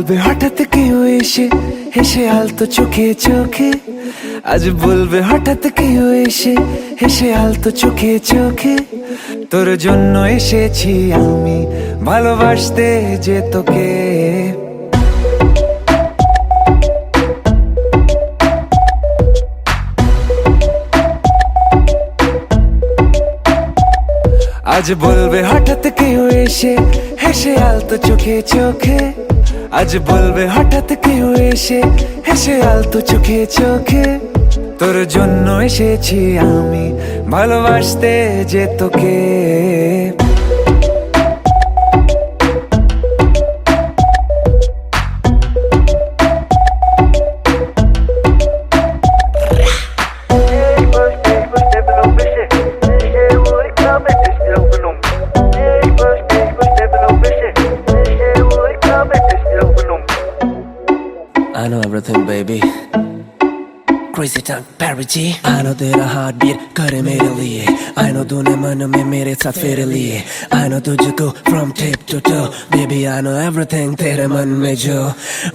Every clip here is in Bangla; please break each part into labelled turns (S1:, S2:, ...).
S1: বলবে হঠাৎ কেউ এসে হেসে আলতো চোখে চোখে, আজ বলবে হঠাৎ কেউ এসে হেসে আলতো চোখে চোখে, তোর জন্য এসেছি আমি ভালোবাসতে যে তোকে। আজ বলবে হঠাৎ কেউ এসে হেসে আলতো চোখে চোখে, আজ বলবে হঠাৎ কেউ এসে হেসে আলতো চোখে চোখে, তোর জন্য এসেছি আমি ভালোবাসতে যে তোকে।
S2: I know everything, baby. Crazy tongue, Perry G. I know तेरा heartbeat करे मेरे लिए. I know तूने मन में मेरे साथ फेरे लिए. I know तुझको from tip to toe. Baby, I know everything तेरे मन में जो.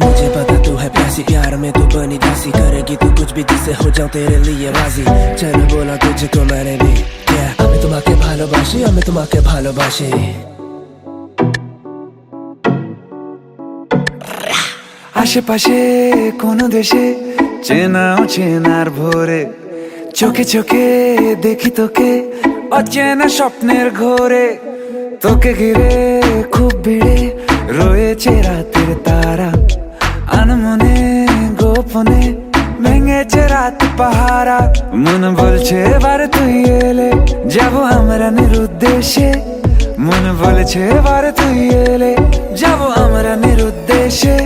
S2: मुझे पता तू है प्यासी, प्यार में तू बनी दासी. करेगी तू कुछ भी जिससे हो जाऊं तेरे लिए राजी. चल बोला तुझको मैंने भी. Yeah, আমি তোমাকে ভালোবাসি, আমি তোমাকে ভালোবাসি.
S1: আশেপাশে কোনো দেশে চেনাও চেনার ভোরে, চোখে চোখে দেখি তোকে অচেনা স্বপ্নের ঘোরে, তোকে ঘিরে খুব ভিড়ে রয়েছে রাতের তারা, আনমনে গোপনে ভেঙেছে রাত পাহারা, মন বলছে এবার তুই এলে যাবো আমরা নিরুদ্দেশে, মন বলছে এবার তুই এলে যাবো আমরা নিরুদ্দেশে,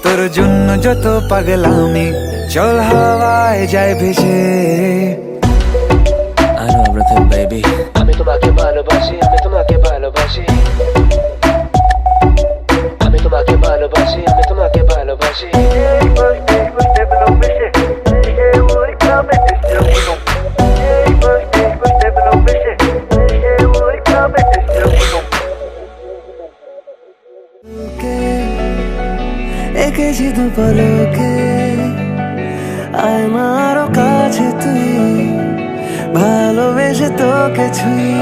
S1: তোর জন্য যত পাগলামি চল হাওয়ায় যায় ভেসে।
S2: I know everything, baby. আমি তোমাকে ভালোবাসি, আমি তোমাকে ভালোবাসি. আমি তোমাকে ভালোবাসি, আমি তোমাকে ভালোবাসি.
S3: এঁকেছি দু পলকে আয়নারও কাছে তুই, ভালোবেসে তোকে ছুঁই।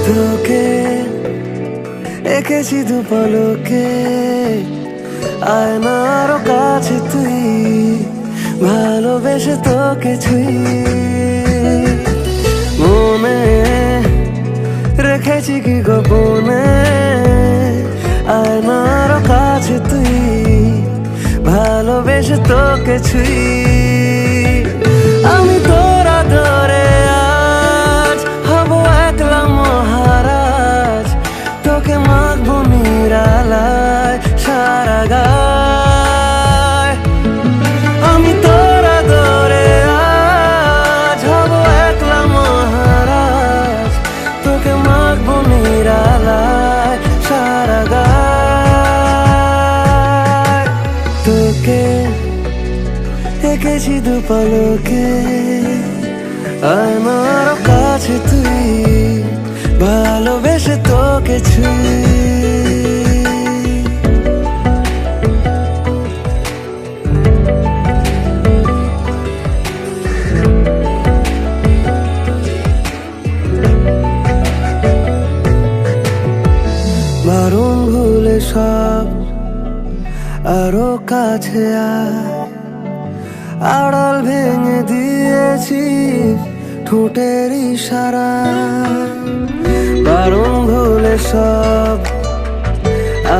S3: তোকে এঁকেছি দু পলকে আয়নারও কাছে তুই, ভালোবেসে তোকে ছুঁই। মনে রেখেছি কি গোপনে আয়নারও কাছে তুই, ভালোবেসে তোকে ছুঁই। আমি তোরা ধরে আজ হব একলা মহারাজ, তোকে মাখবো নিরালায় সারা গায়। আমি তোরা ধরে আজ হব একলা মহারাজ, তোকে মাখবো নিরালায় সারা গায়। তোকে এঁকেছি দু পলকে আয়নার কাছে তুই, ভালোবেসে তোকে ছুঁই। বারণ ভুলে সব আরো কাছে আয়, আড়াল ভেঙে দিয়েছি ঠোঁটের ইশারা। বারণ ভুলে সব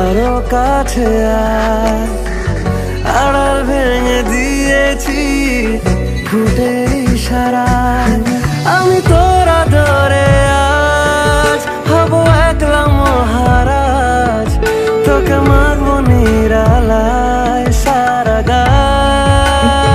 S3: আরো কাছে আয়, আড়াল ভেঙে দিয়েছি ঠোঁটের ইশারা। আমি তোরা ধরে আজ হব একলা মহারাজ, তোকে মাখবো নিরালায় সারা গায়।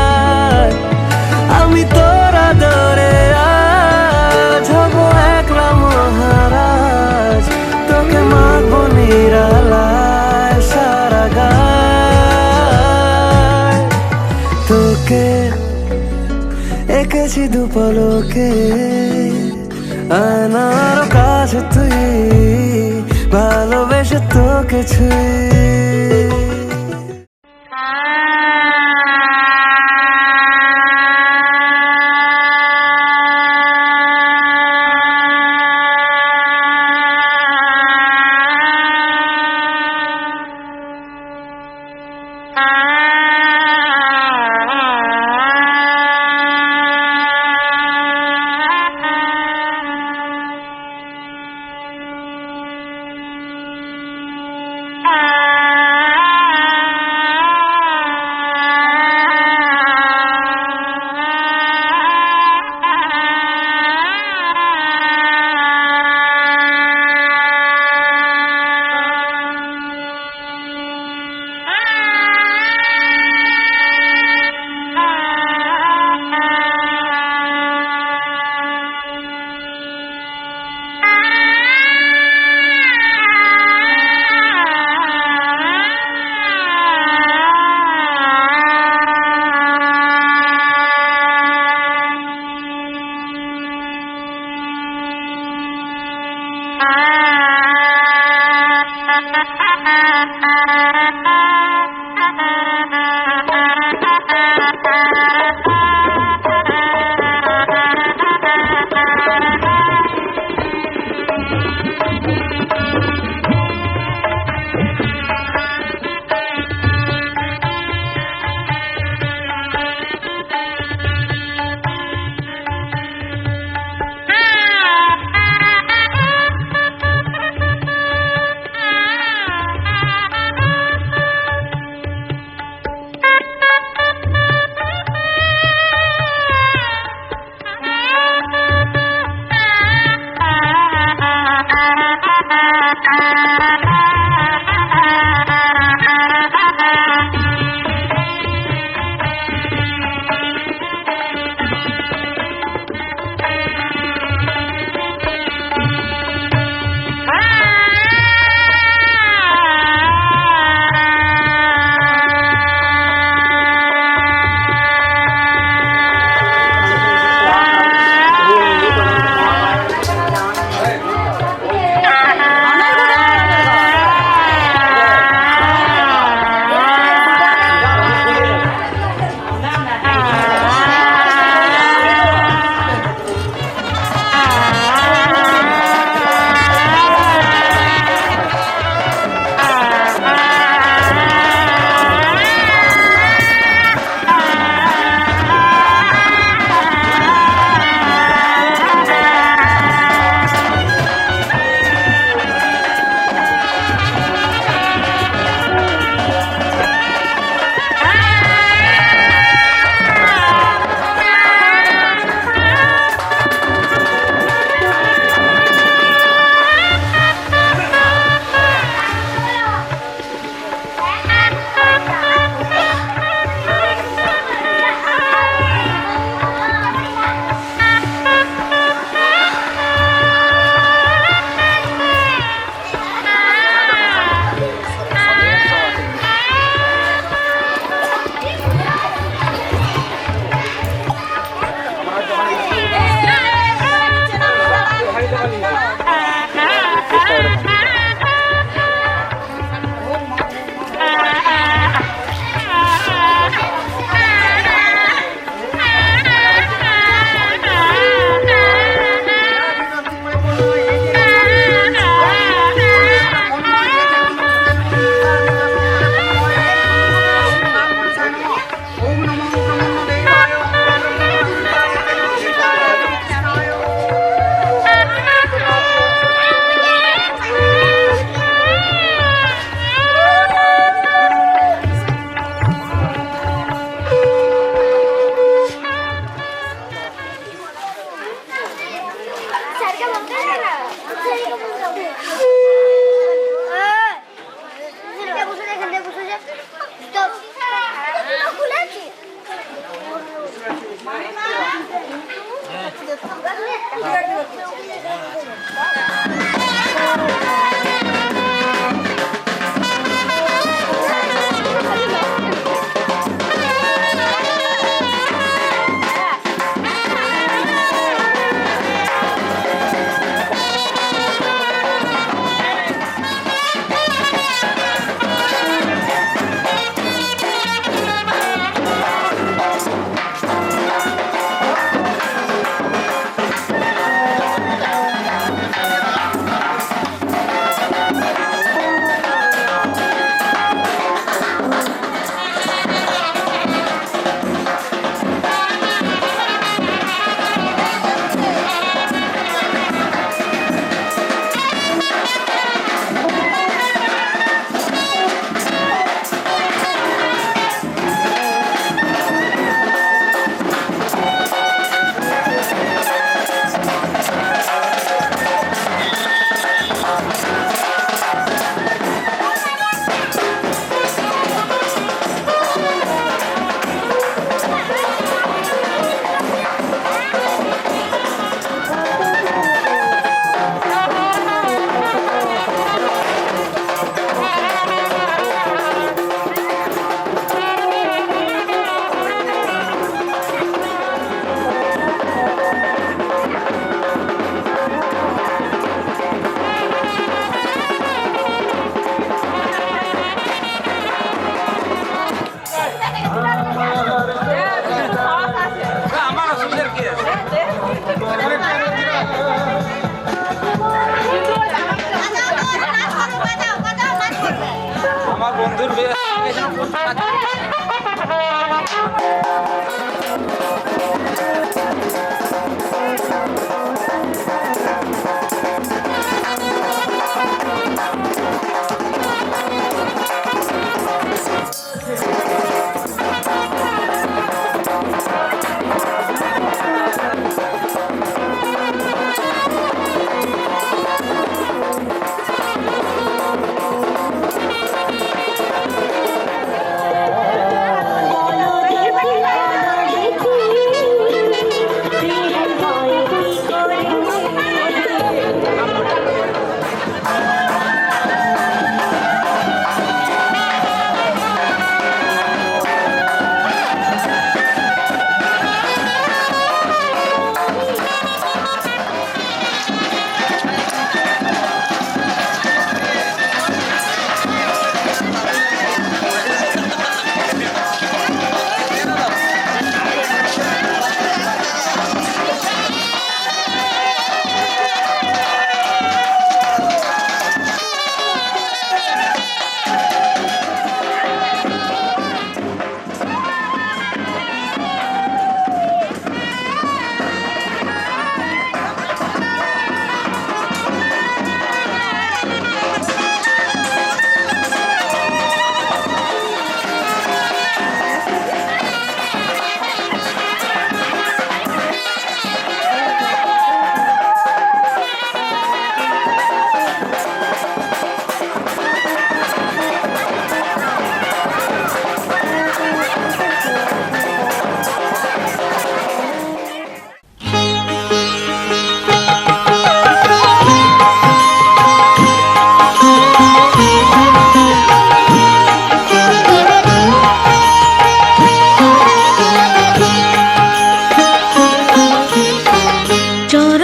S3: আমি তোরা ধরে আজ হব একলা মহারাজ, তোকে মাখবো নিরালায় সারা গায়। দু পলকে আয়নার কাছে তুই ভালোবেসে তোকে ছুঁয়ে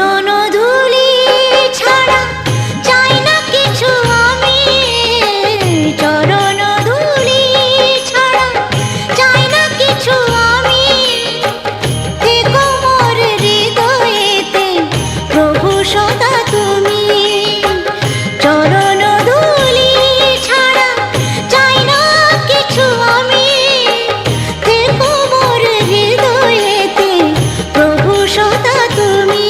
S4: চরণ ধুলি ছাড়া চাই না কিছু আমি, চরণ ধুলি ছাড়া চাই না কিছু আমি। থেকো মোর হৃদয়েতে প্রভু সদা তুমি, চরণ ধুলি ছাড়া চাই না কিছু আমি। থেকো মোর হৃদয়েতে প্রভু সদা তুমি।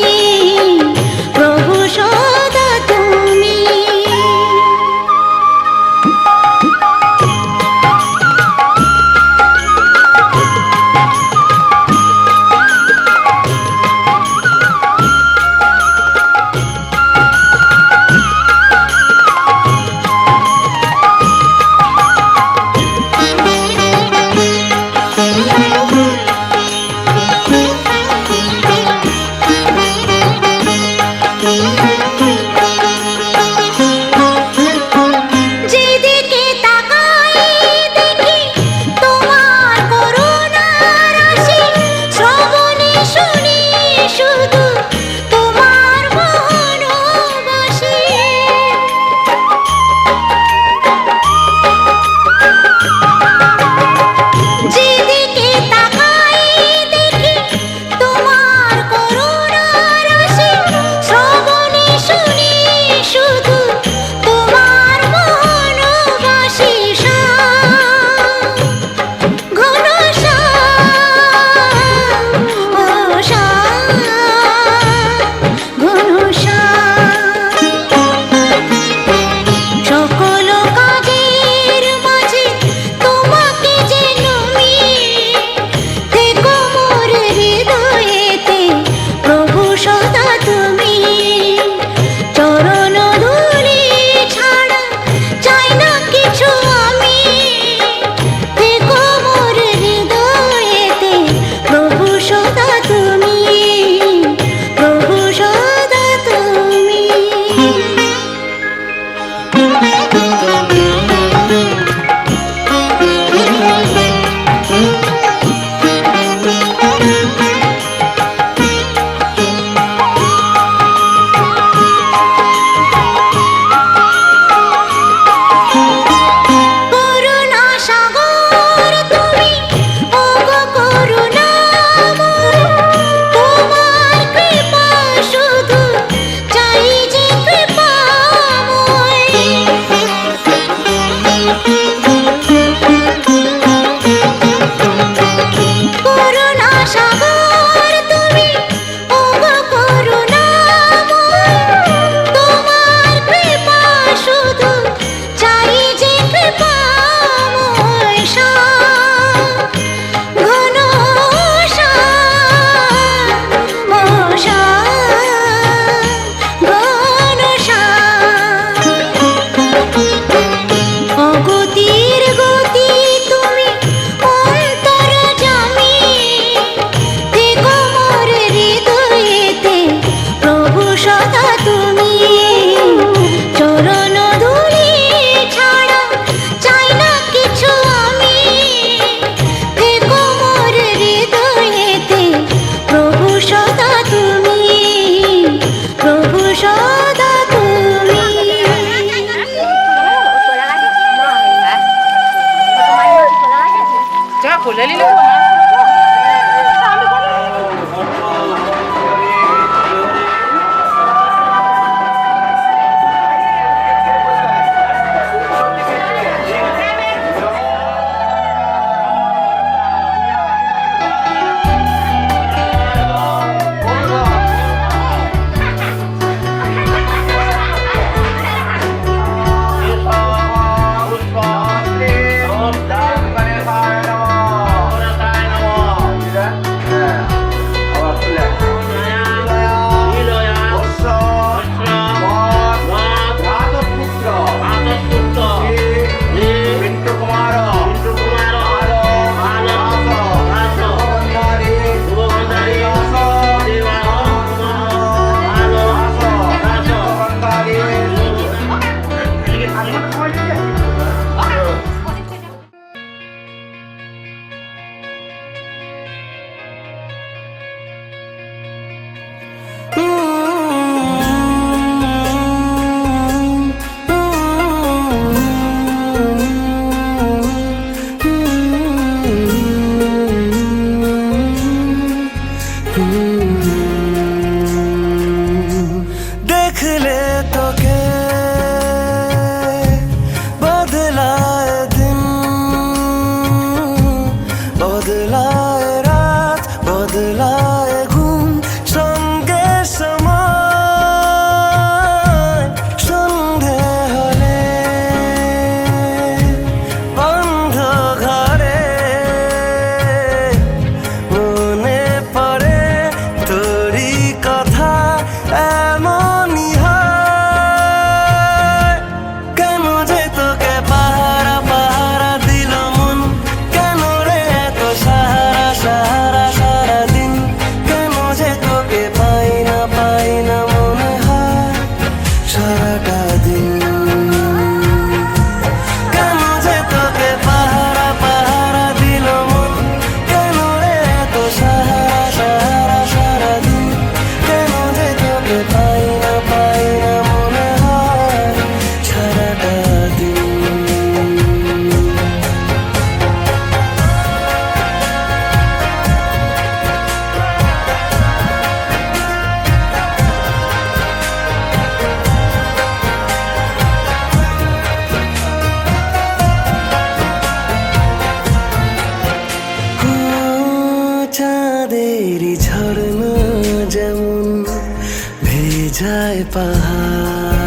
S3: যায় পাহাড়,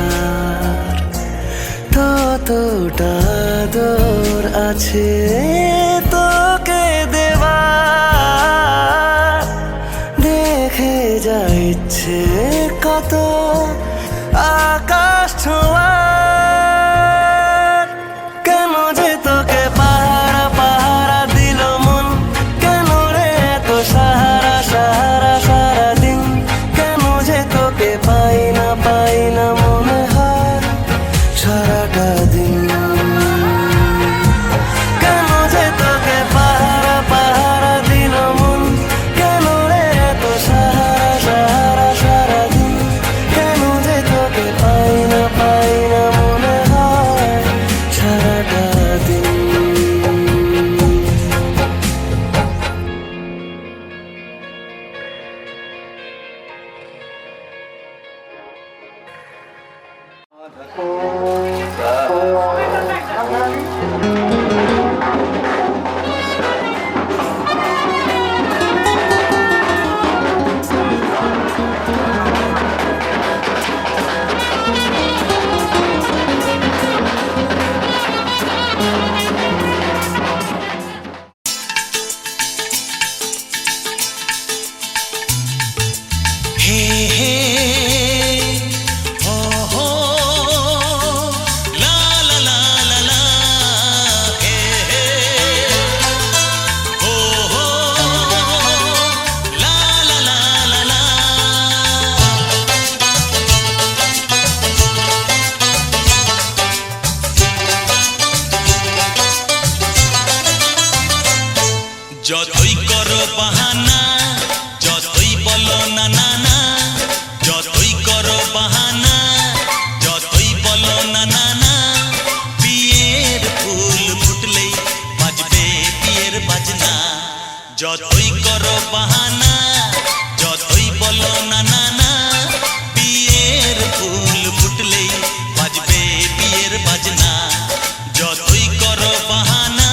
S3: ততটা আদর আছে তোকে দেওয়ার। দেখে যা ইচ্ছে কত আকাশ ছোঁয়ার। কেন যে তোকে পাহারা পাহারা দিল মন, কেন রে এত সাহারা সাহারা সারাদিন। কেন যে তোকে পাই না মনে হয় সারাটা দিন। কেন যে তোকে পাহারা পাহারা দিল মন, কেন রে এত সাহারা সাহারা সারাদিন। কেন যে তোকে পাই না মনে হয় সারাটা দিন।
S5: যতই করো বাহানা, যতই বলো না না না, যতই করো বাহানা, যতই বলো না না না, বিয়ের ফুল ফুটলেই বাজবে বিয়ের বাজনা। যতই করো বাহানা, যতই বলো না না না, বিয়ের ফুল ফুটলেই বাজবে বিয়ের বাজনা। যতই করো বাহানা।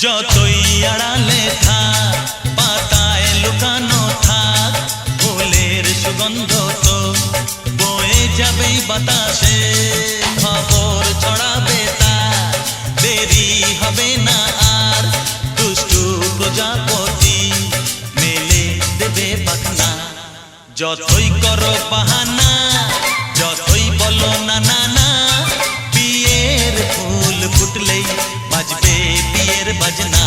S5: যতই আড়ালে থাক, পাতায় লুকানো থাক, ফুলের সুগন্ধ তো বয়ে যাবেই বাতাসে। খবর ছড়াবে তার, দেরি হবে না আর, দুষ্টু প্রজাপতি মেলে দেবে পাখনা। যতই করো বাহানা, যতই বলো না না না, বিয়ের ফুল ফুটলেই বাজবে বিয়ের বাজনা।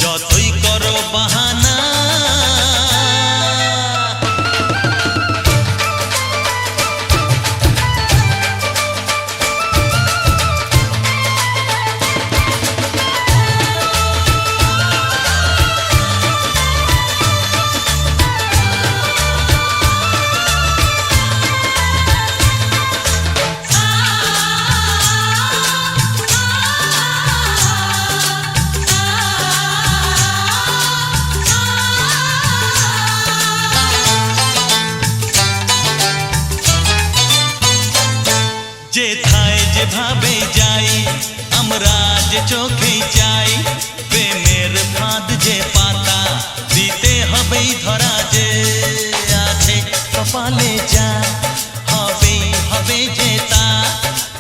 S5: যতই করো বাহানা। যেথায় যেভাবে যাই আমরা, যে চোখেই চাই, প্রেমের ফাঁদ যে পাতা দিতে হবেই ধরা। যে আছে কপালে যা হবেই হবে যে তা,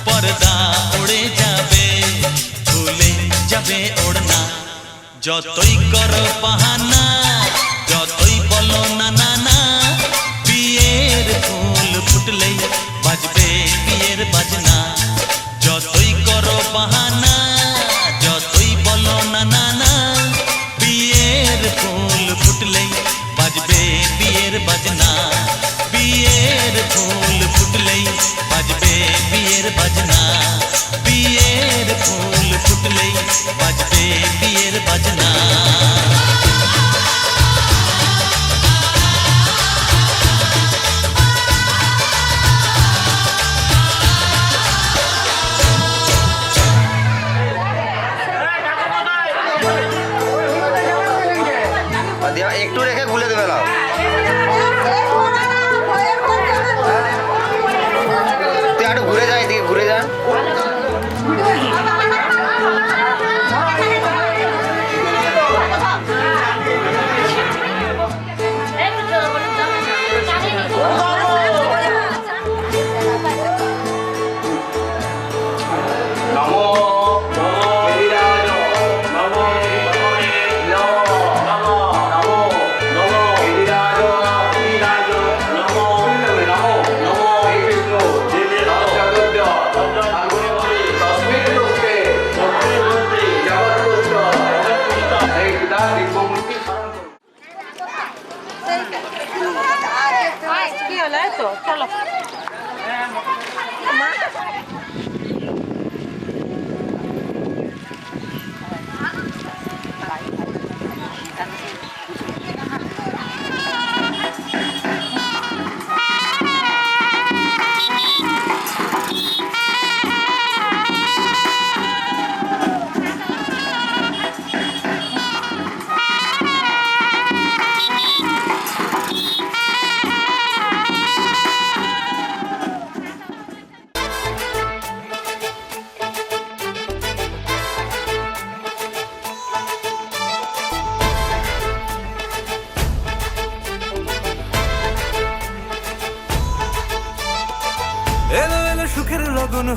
S5: পর্দা উড়ে যাবে ভুলে যাবে ওড়না। যতই করো বাহানা, যতই বলো না না না, বিয়ের ফুল ফুটলেই বাজবে বিয়ের বাজনা। যতই করো বাহানা, যতই বলো না না না, বিয়ের ফুল ফুটলেই বাজবে বিয়ের বাজনা। বিয়ের ফুল ফুটলেই বাজবে বিয়ের বাজনা। বিয়ের ফুল ফুটলেই বাজবে বিয়ের বাজনা।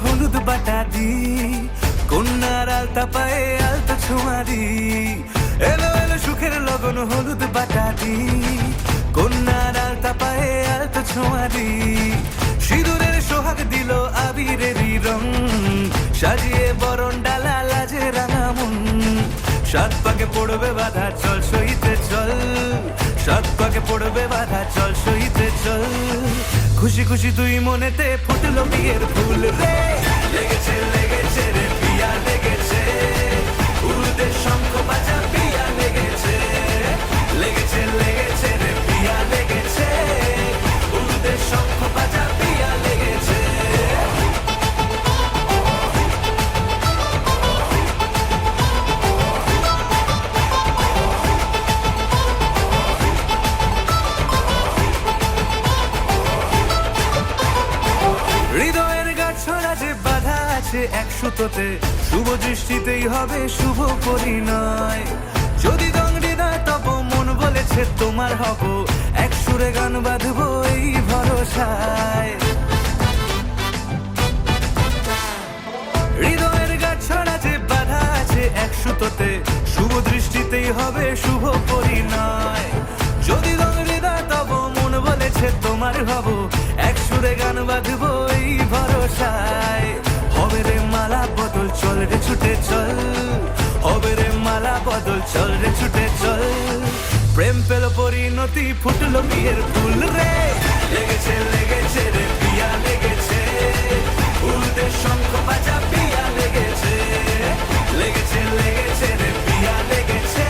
S1: হলুদ বাটা দি, কন্যার আলতা পায়ে আলতা ছোঁয়া দি। এলো এলো সুখের লগন হলুদ বাটা দি, কন্যার আলতা পায়ে আলতা ছোঁয়া দি। সিঁদুরের সোহাগ দিল আবিরেরই রং, সাজিয়ে বরণ ডালা লাজে রাঙা মন। সাত পাকে পড়বে বাধা চল সইতে চল, সাত পাকে পড়বে বাধা চল সইতে চল। খুশি খুশি দুই মনেতে ফুটলো বিয়ের ফুল রে, লেগেছে লেগেছে রে পিয়া লেগেছে, উড়তে শঙ্খ বাজা পিয়া লেগেছে, লেগেছে লেগেছে রে পিয়া লেগেছে, উড়তে শঙ্খ বাজা পিয়া লেগেছে। হৃদয়ের গাছড়া যে বাধা আছে এক সুতোতে, শুভ দৃষ্টিতেই হবে শুভ পরিণয়। যদি দংড়ি দেয় তব মন বলেছে তোমার হব, এক সুরে গান বাঁধবো এই ভরসায়। হৃদয়ের গাছড়া যে বাধা আছে এক সুতোতে, শুভ দৃষ্টিতেই হবে শুভ পরিণয়। যদি দংড়ি দেয় তব মন বলেছে তোমার হব, এক সুরে গান বাঁধবো এই ভরসায়। হবে রে মালা বদল চল রে ছুটে চল, হবে রে মালা বদল চল রে ছুটে চল। প্রেম পেল পরিণতি ফুটলো বিয়ের ফুল রে, লেগেছে লেগেছে রে পিয়া লেগেছে, উড়তে শঙ্খ বাজা পিয়া লেগেছে, লেগেছে লেগেছে রে পিয়া লেগেছে,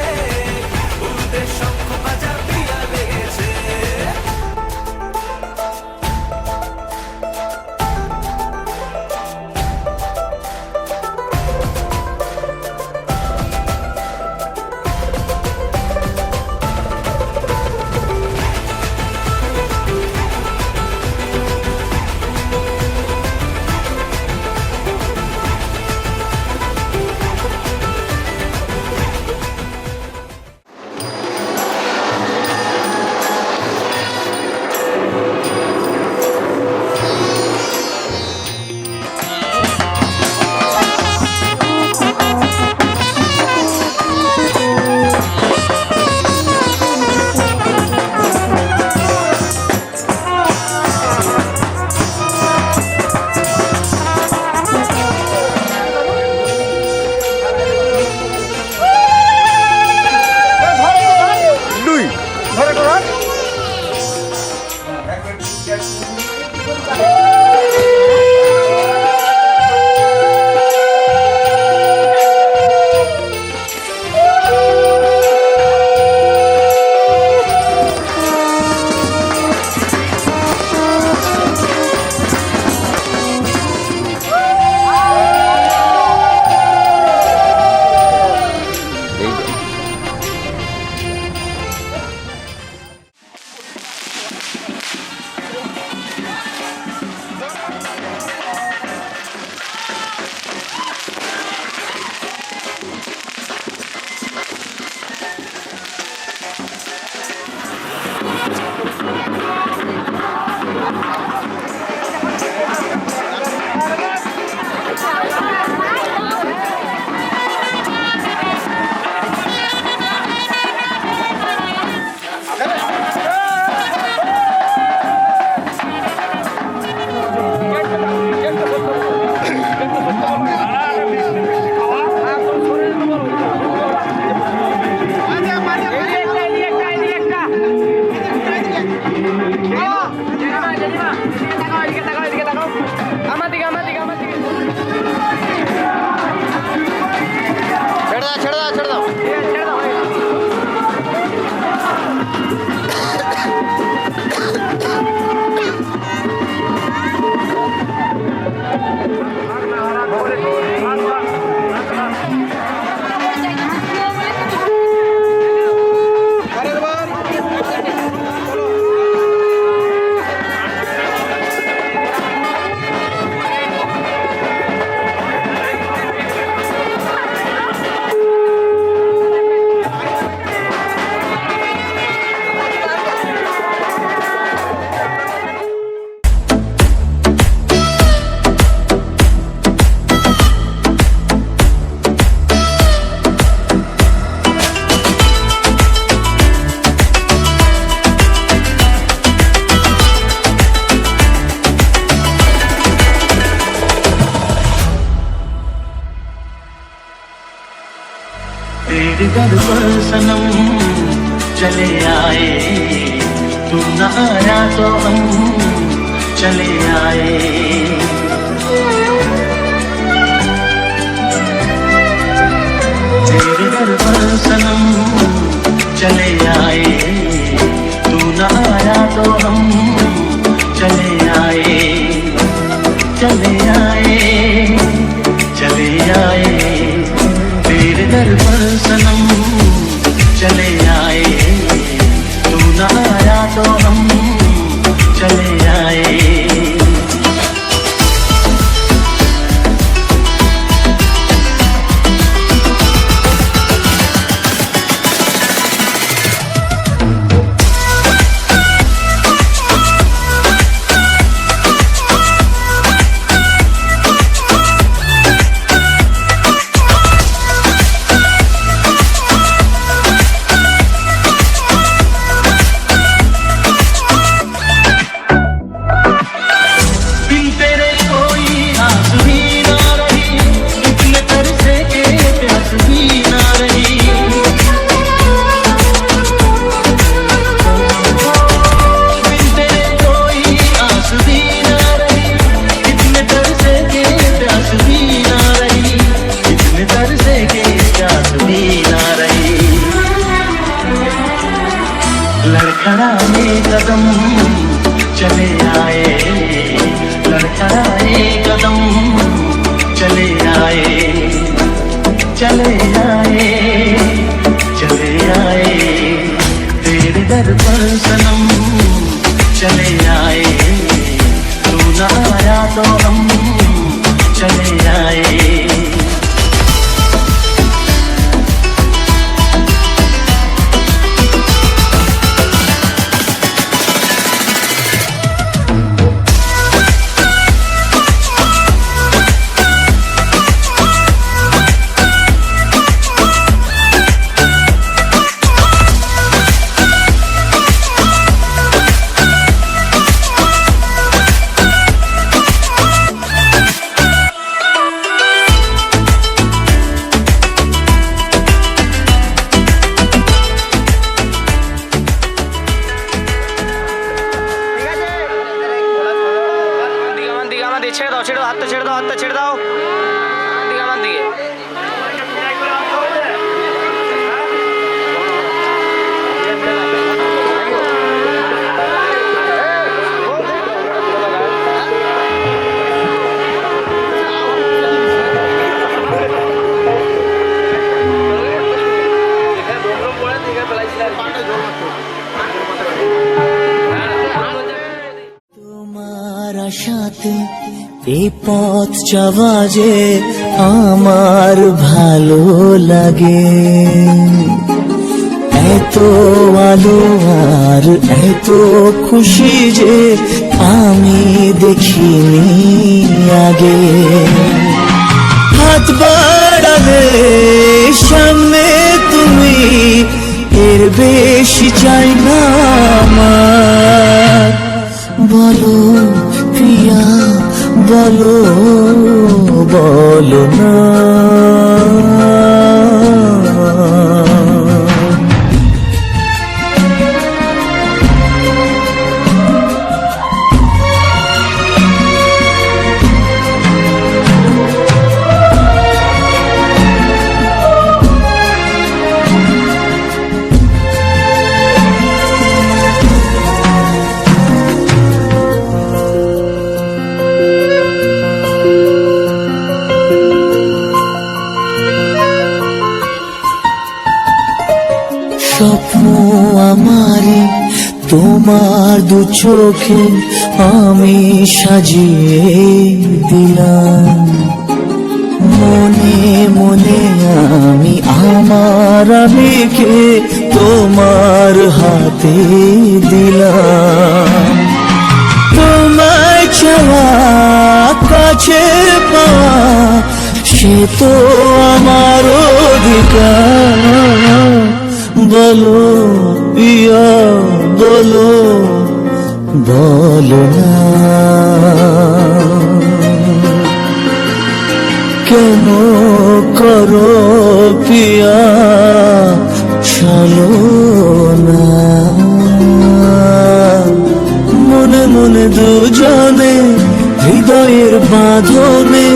S1: উড়তে শঙ্খ বাজা পিয়া লেগেছে।
S3: दर पर सनम चले आए, तू न आया तो हम चले आए। तेरे दर पर सनम चले आए, तू न आया तो हम चले आए, चले आए, चले आए। तेरे दर पर सनम चले आए, तू न आया तो हम चले आए। लड़खड़ाए कदम चले आए, लड़खड़ाए कदम चले आए, चले आए, चले आए। तेरे दर पर सनम चले आए, तू न आया तो हम चले आए।
S6: ছেড়ে দাও, ছেড়ে দাও, হাতটা ছেড়ে দাও, হাতটা ছেড়ে দাও। আমার দিকে, আমার দিকে।
S2: তোমার আশাতে এই পথ যাওয়া যে আমার ভালো লাগে, এত আলো আর এত খুশি যে আমি দেখিনি আগে। হাত বাড়ালে সামনে তুমি, এর বেশি চাই না আমার। বলো প্রিয়া, বলো, বলো না। স্বপ্ন আমারে তোমার দু চোখে আমি সাজিয়ে দিলাম, মনে মনে আমি আমার আবেগে তোমার হাতে দিলাম। তোমায় চাওয়া কাছে পাওয়া সে তো আমার অধিকার। বলো প্রিয়া, বলো, বলো না।
S3: কেন করো পিয়া চলো না মনে মনে দুজনে হৃদয়ের বাঁধনে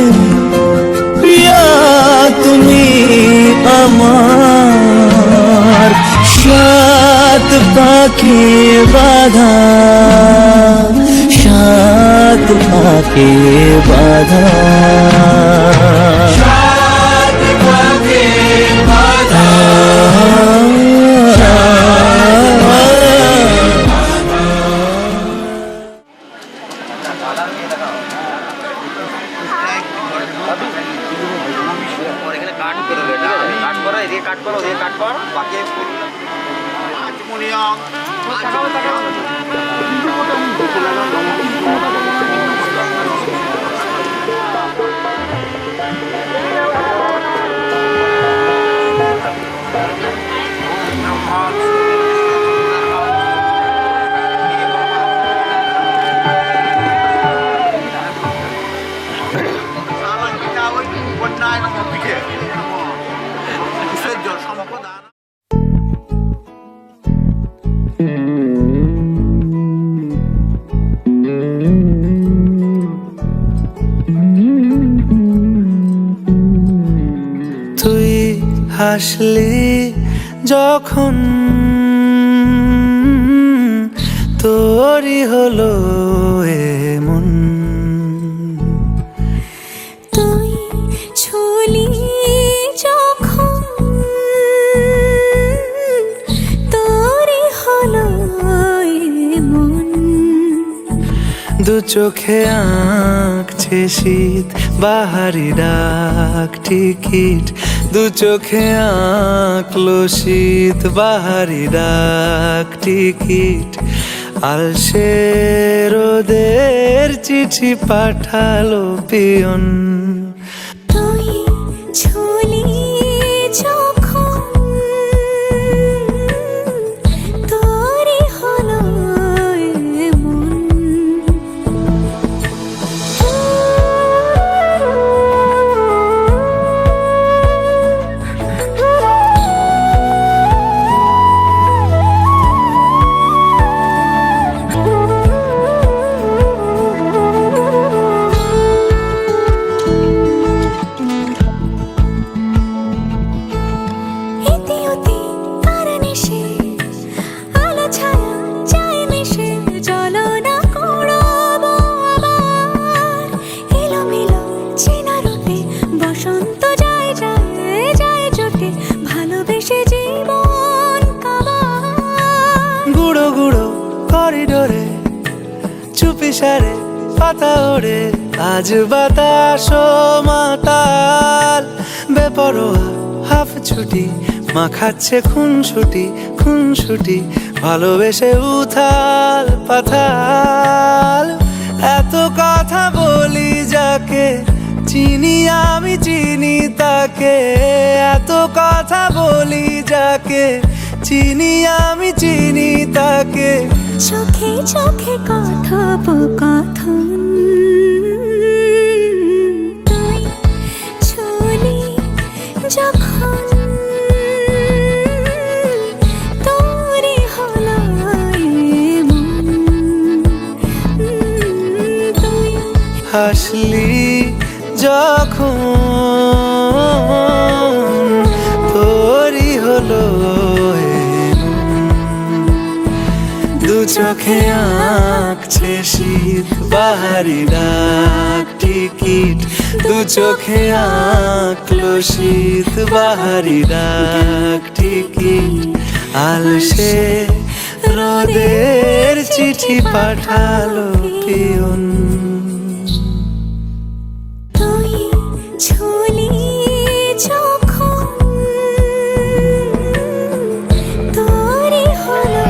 S3: প্রিয়া তুমি আমার সাত পাখি বাধা সাত পাখি বাধা
S1: তুই হাসলি যখন তোরই হলো এমন
S4: তুই ছুলি যখন তোরই হলো মন
S1: দু চোখে আঁকছে শীত বাহারি ডাক টিকিট দু চোখে আঁকলো শীত বাহারি ডাক টিকিট আলসে রোদের চিঠি পাঠালো পিয়ন
S4: তুই ছুলি যখন তোরই হলো মন
S1: সারে পাতা ওড়ে আজ বাতাস মাতাল বেপরোয়া হাফ ছুটি মাখাচ্ছে খুনসুটি ভালোবেসে উথাল পাথাল এত কথা বলি যাকে চিনি আমি চিনি তাকে এত কথা বলি যাকে চিনি আমি চিনি তাকে
S4: চোখে চোখে কথোপকথন তুই ছুলি যখন তোরই হলো মন তুই
S1: হাসলি যখন তোরই হলো দু চোখে আঁকছে শীত বাহারি ডাক টিকিট দু চোখে আঁকলো শীত বাহারি ডাক টিকিট আলসে রোদের চিঠি পাঠালো পিয়ন
S4: তুই ছুলি যখন তোরই হলো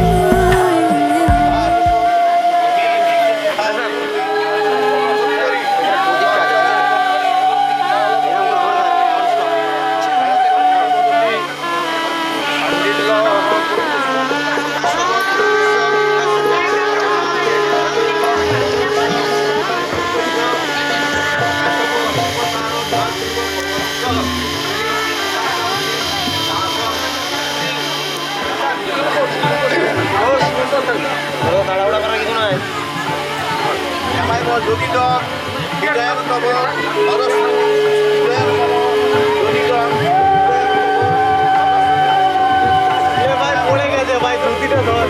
S6: তাড়াহুড়া করার কিছু নয়। ভাই পড়ে গেছে ভাই, ধুতিটা ধর।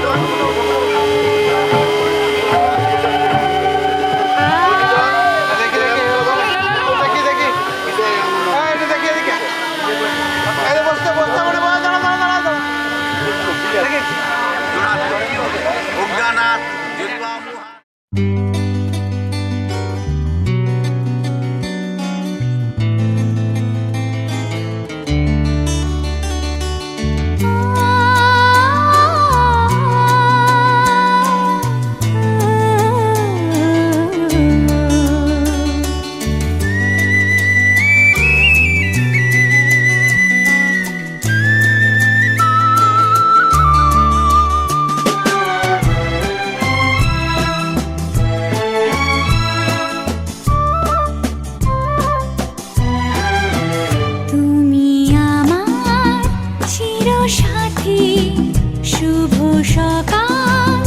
S4: তুমি আমার চিরসাথী, শুভ সকাল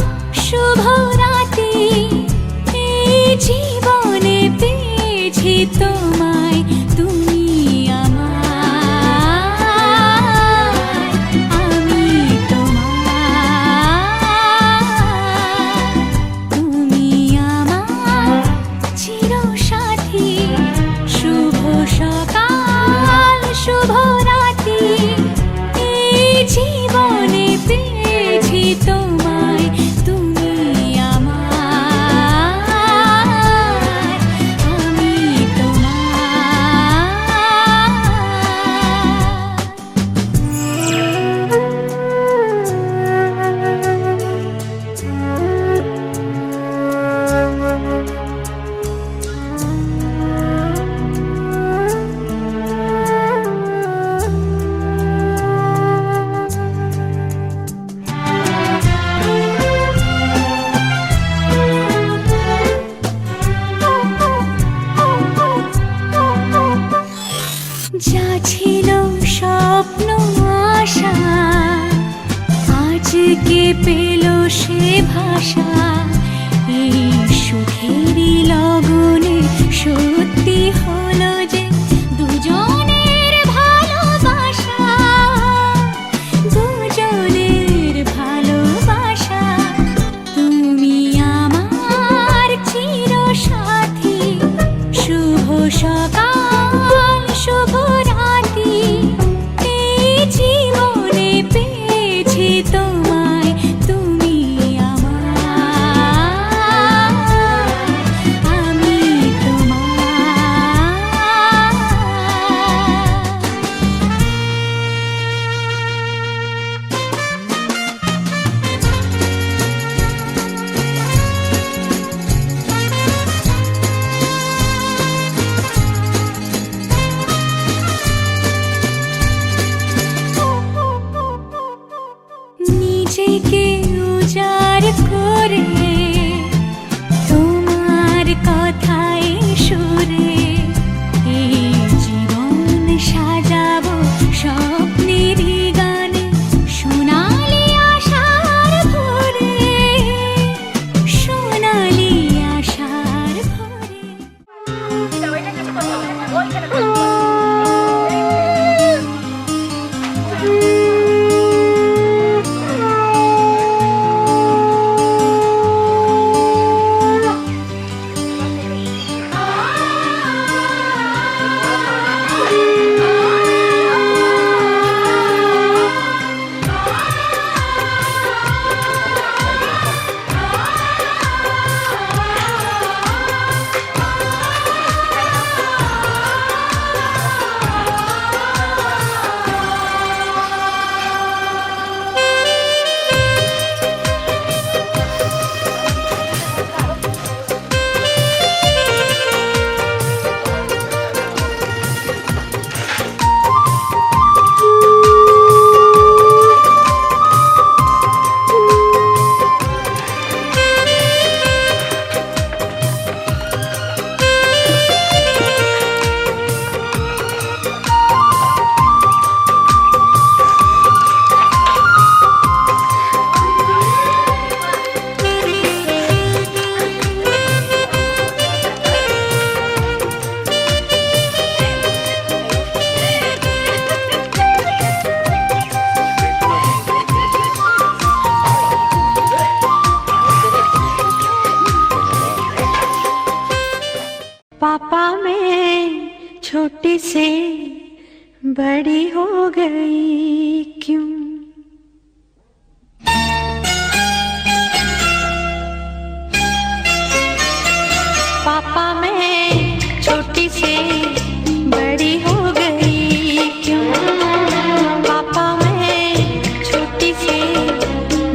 S4: শুভ রাতি, এই জীবনে পেয়েছি তোমায়, তুমি আমার, আমি তোমার। তুমি আমার চিরসাথী, শুভ সকাল শুভ রাতি, এই জীবনে পেয়েছি তোমায়, তুমি আমার, আমি যা ছিল স্বপ্ন আশা, আজকে পেল সে ভাষা, এই সুখেরই লগনে সত্যি হলো যে দুজনের ভালোবাসা, দুজনের ভালোবাসা। তুমি আমার চিরসাথী, শুভ সকাল শুভ রাতি, এই জীবনে পেয়েছি তোমায়, তুমি আমার, আমি নিজেকে উজাড় করে তোমার কথায় সুরে, এই জীবন সাজাবো স্বপ্নেরই গানে, সোনালি আশার ভোরে, সোনালি আশার ভোরে। बड़ी हो गई क्यों। पापा मैं छोटी से बड़ी हो गई क्यों। पापा मैं छोटी से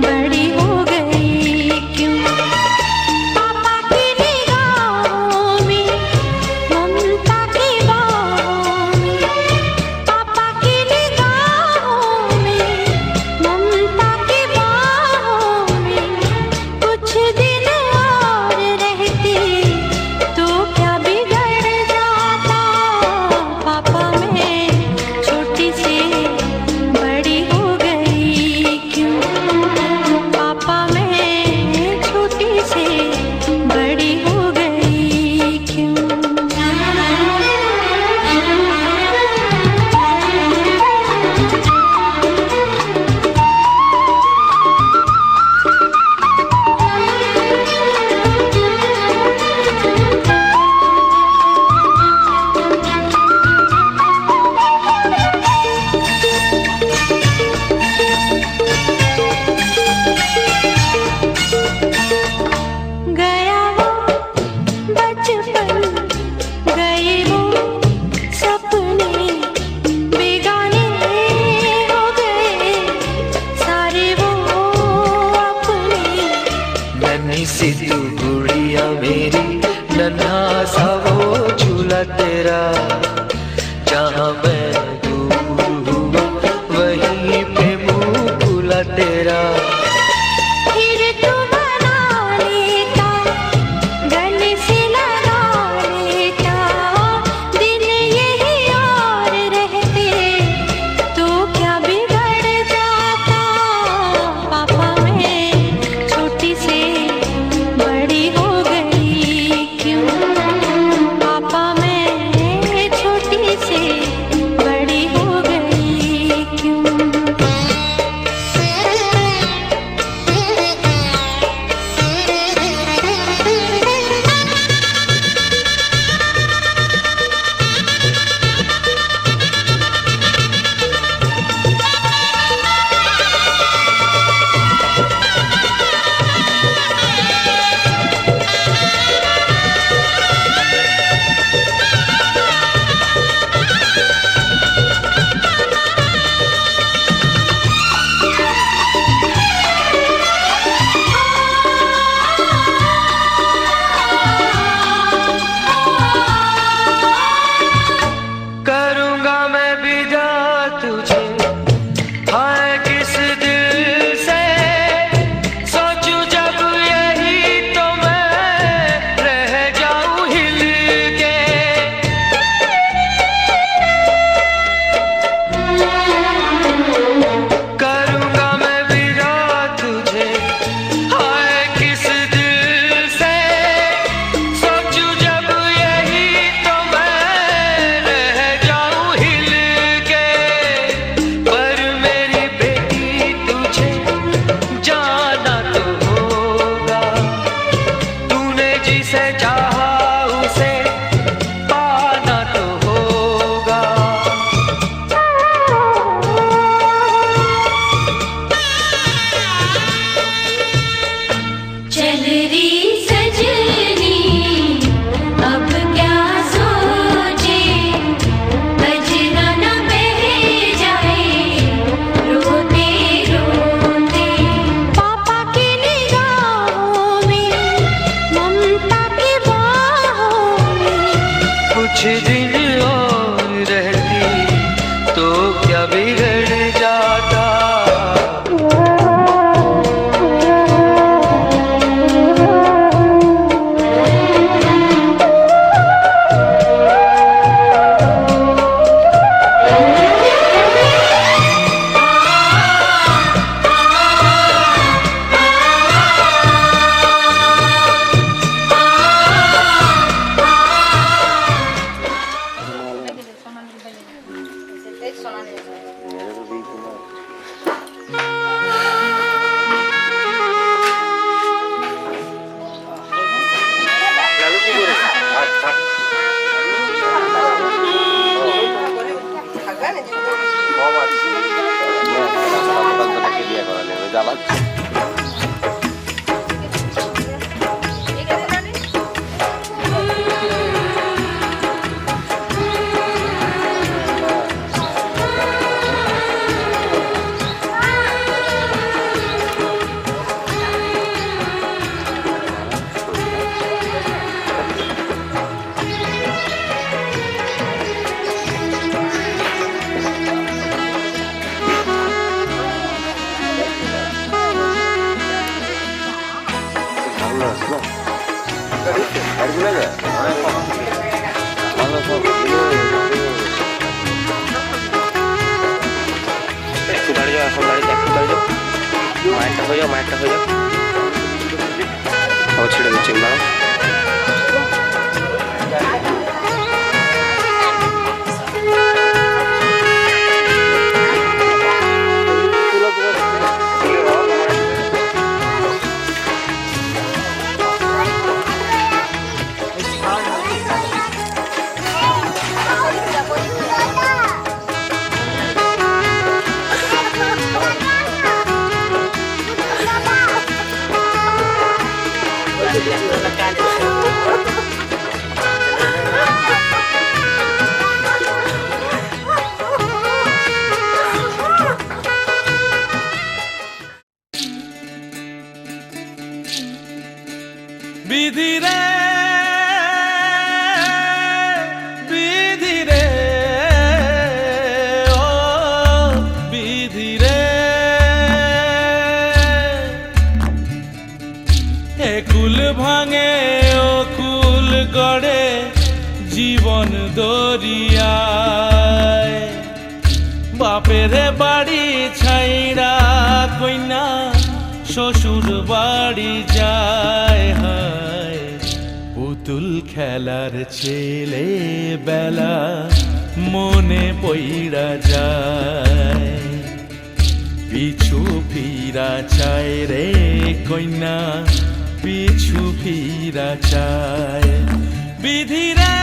S4: बड़ी हो गई क्यों। पापा की निगाहों में ममता की बाहों में। पापा की निगाहों में ममता की बाहों में। कुछ दिन और रहती तो क्या बिगड़ जाता। पापा मैं छोटी से बड़ी हो गई क्यों। पापा मैं छोटी से बड़ी हो गई क्यों। गया वो बचपन, गए वो सपने, बेगाने हो गए सारे वो अपने।
S3: नन्ही सी तू गुड़िया मेरी, नन्हा सा वो झूला तेरा। जहाँ मैं दूर हुआ वहीं पे मुँह खुला तेरा।
S4: फिर तू बना लेता, गले से लगा लेता। दिन यही और रहते तो क्या बिगड़ जाता। पापा मैं छोटी से बड़ी हो गई क्यों। पापा मैं छोटी से बड़ी हो गई क्यों।
S3: करूँगा मैं विदा तुझे, हाय किस दिल से। सोचूं जब यही तो मैं रह जाऊं हिल के। करूँगा मैं विदा तुझे, हाय किस दिल से। सोचूं जब यही तो मैं रह जाऊं हिल के। पर मेरी बेटी तुझे जाना तो होगा। तूने जिसे चाहा उसे पाना तो होगा।
S4: चल री सजनी अब क्या सोचे। बजना न बह जाए रोते रोते। पापा की निगाहों में ममता की बाहों में।
S3: कुछ दिन और रहती तो क्या बिगड़ जाता।
S6: মায়েরটা হয়ে যাও ছেড়ে দিচ্ছি দাঁড়াও
S1: বিধি রে বিধি রে ও বিধি রে একুল ভাঙে ও কুল গড়ে জীবন দরিয়ায় বাপের বাড়ি ছাইড়া কইনা শ্বশুর বাড়ি যায় হায় পুতুল খেলার ছেলে বেলা মনে পইড়া যায় পিছু ফিরা চায় রে কইনা পিছু ফিরা চায় বিধি রে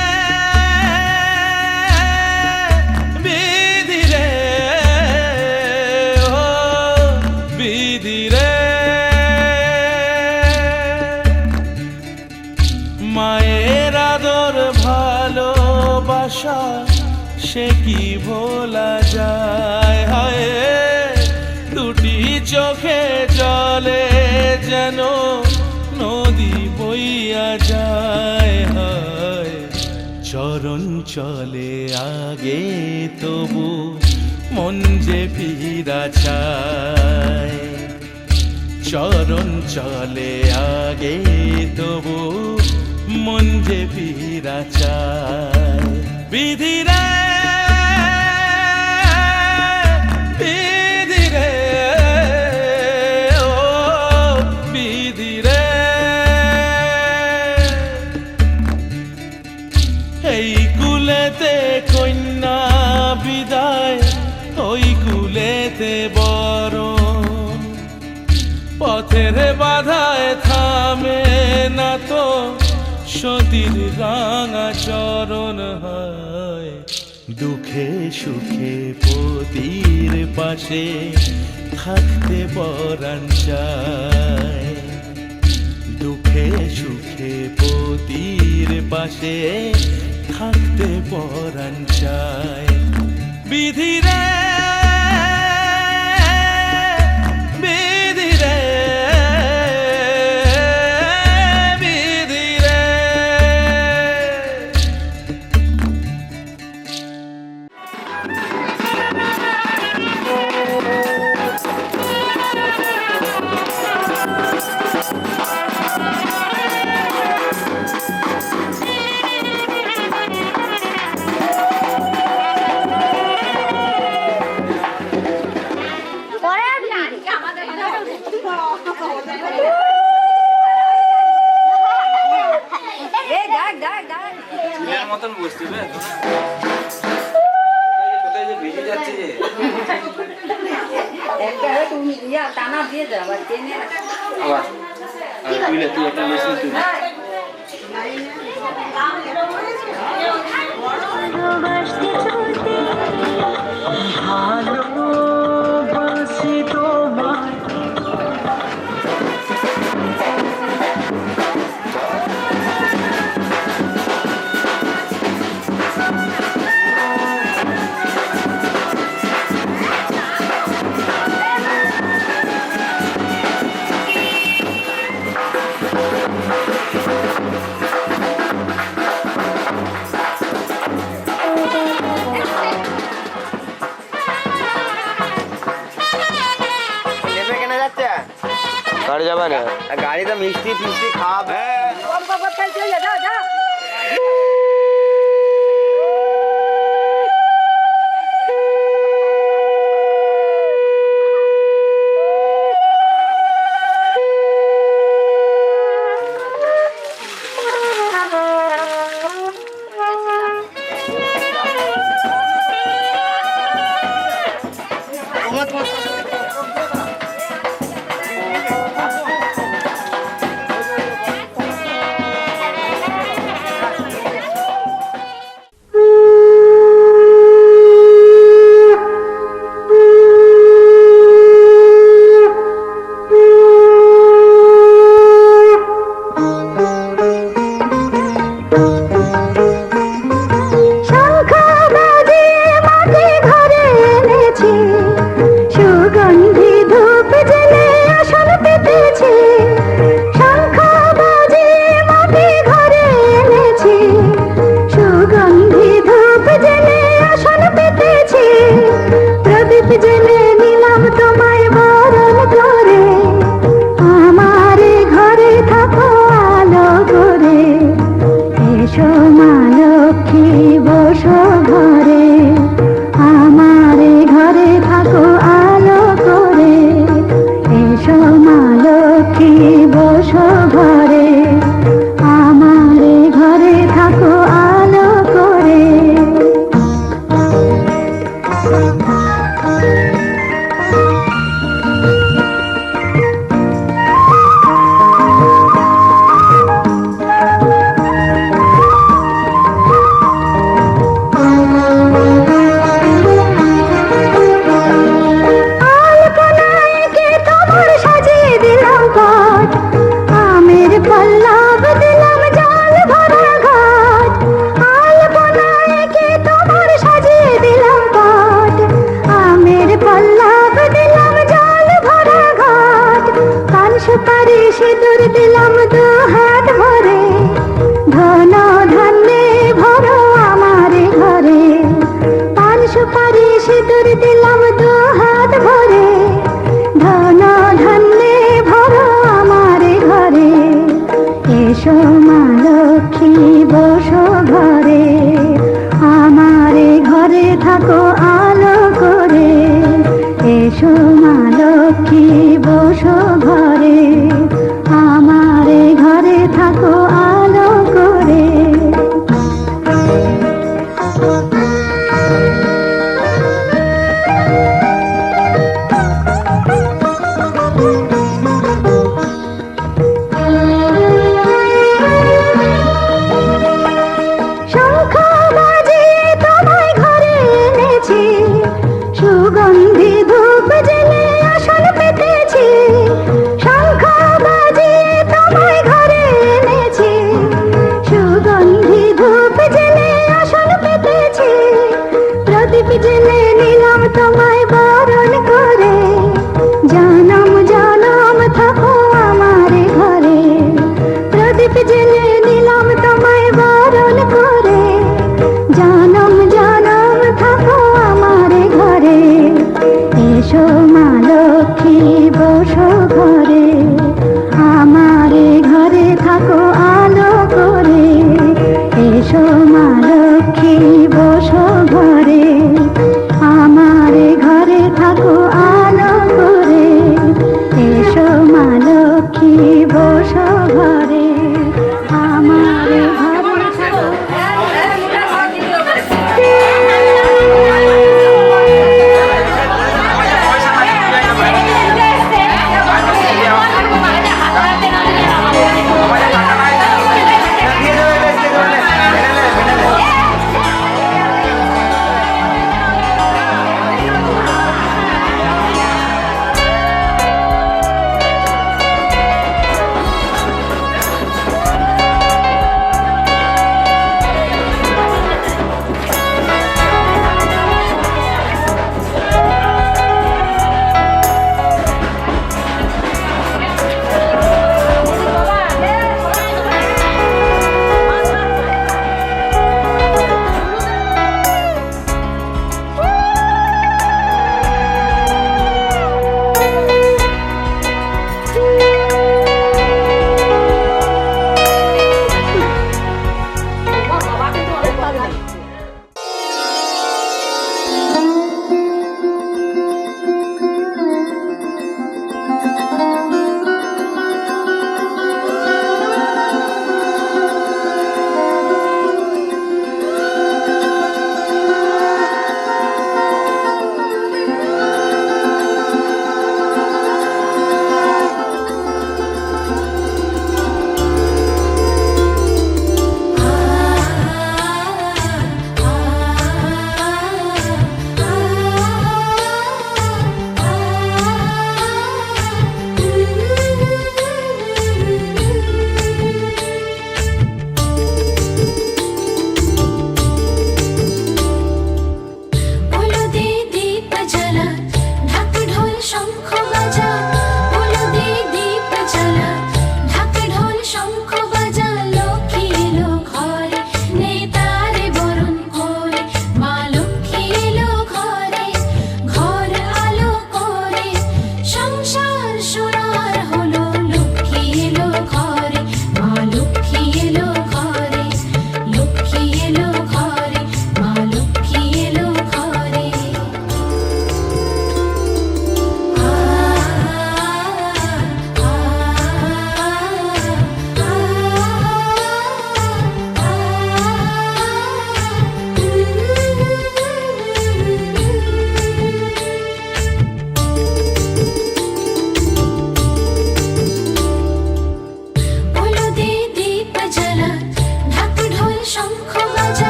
S1: বিধি রে ও বিধি রে মায়ের আদর ভালোবাসা সে কি ভোলা যায় হায় দুটি চোখে জলে যেন নদী বইয়া যায় হায় চরণ চলে আগে তবু মন যে ফিরা চায় চরণ চলে আগে তবু মন যে ফিরা চায় বিধি রে বিধি রে ও বিধি রে এই কুলেতে কন্যা বিদায় ওই কুলেতে বরণ পথের বাধায় থামে না তো সতীর রাঙা চরণ হয় দুঃখে সুখে পতির পাশে থাকতে পরাণ চায় দুঃখে সুখে পতির পাশে থাকতে পরাণ চায় বিধি রে বিধি রে বিধি রে
S6: মতন বসতে কোথায় যে ভিজে যাচ্ছে যে
S7: একটা তুমি টানা দিয়ে দাও আর টেনে
S6: আবার তুই একটা মেশিন তুই
S4: ভালোবাসতে চলতে
S6: বাড়ি যাবে না গাড়িতে মিষ্টি ফিষ্টি খাবে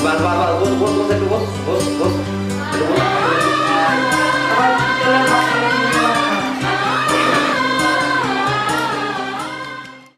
S6: বাস বাস বাস বল বল বল একটু